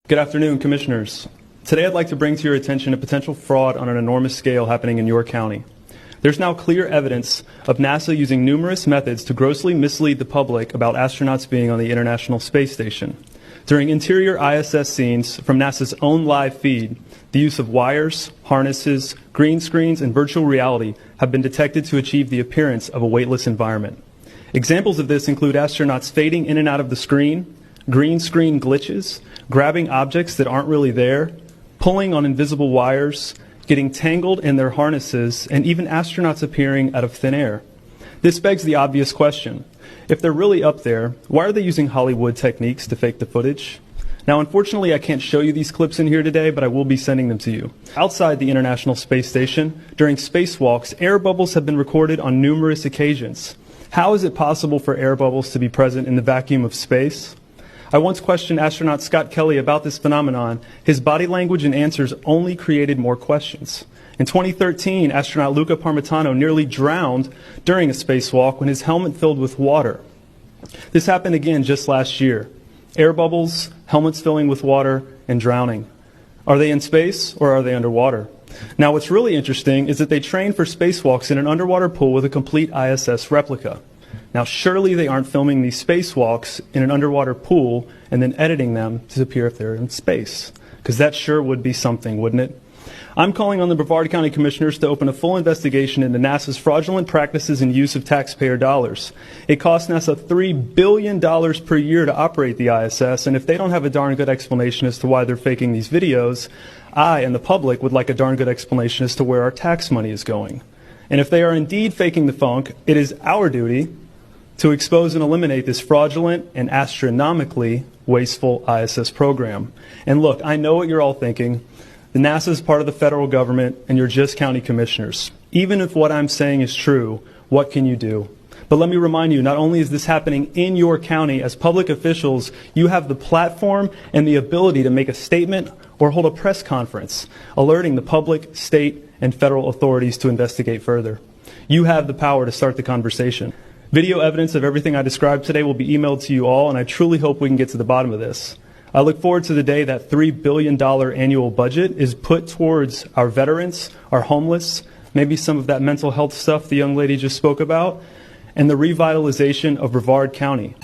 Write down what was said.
Good afternoon, Commissioners. Today I'd like to bring to your attention a potential fraud on an enormous scale happening in your county. There's now clear evidence of NASA using numerous methods to grossly mislead the public about astronauts being on the International Space Station. During interior ISS scenes from NASA's own live feed, the use of wires, harnesses, green screens, and virtual reality have been detected to achieve the appearance of a weightless environment. Examples of this include astronauts fading in and out of the screen, green screen glitches, grabbing objects that aren't really there, pulling on invisible wires, getting tangled in their harnesses, and even astronauts appearing out of thin air. This begs the obvious question. If they're really up there, why are they using Hollywood techniques to fake the footage? Now, unfortunately, I can't show you these clips in here today, but I will be sending them to you. Outside the International Space Station, during spacewalks, air bubbles have been recorded on numerous occasions. How is it possible for air bubbles to be present in the vacuum of space? I once questioned astronaut Scott Kelly about this phenomenon. His body language and answers only created more questions. In 2013, astronaut Luca Parmitano nearly drowned during a spacewalk when his helmet filled with water. This happened again just last year. Air bubbles, helmets filling with water, and drowning. Are they in space or are they underwater? Now, what's really interesting is that they trained for spacewalks in an underwater pool with a complete ISS replica. Now, surely they aren't filming these spacewalks in an underwater pool and then editing them to appear if they're in space, because that sure would be something, wouldn't it? I'm calling on the Brevard County Commissioners to open a full investigation into NASA's fraudulent practices and use of taxpayer dollars. It costs NASA $3 billion per year to operate the ISS, and if they don't have a darn good explanation as to why they're faking these videos, I and the public would like a darn good explanation as to where our tax money is going. And if they are indeed faking the funk, it is our duty to expose and eliminate this fraudulent and astronomically wasteful ISS program. And look, I know what you're all thinking. The NASA is part of the federal government, and you're just county commissioners. Even if what I'm saying is true, what can you do? But let me remind you, not only is this happening in your county, as public officials, you have the platform and the ability to make a statement or hold a press conference, alerting the public, state, and federal authorities to investigate further. You have the power to start the conversation. Video evidence of everything I described today will be emailed to you all, and I truly hope we can get to the bottom of this. I look forward to the day that $3 billion annual budget is put towards our veterans, our homeless, maybe some of that mental health stuff the young lady just spoke about, and the revitalization of Brevard County.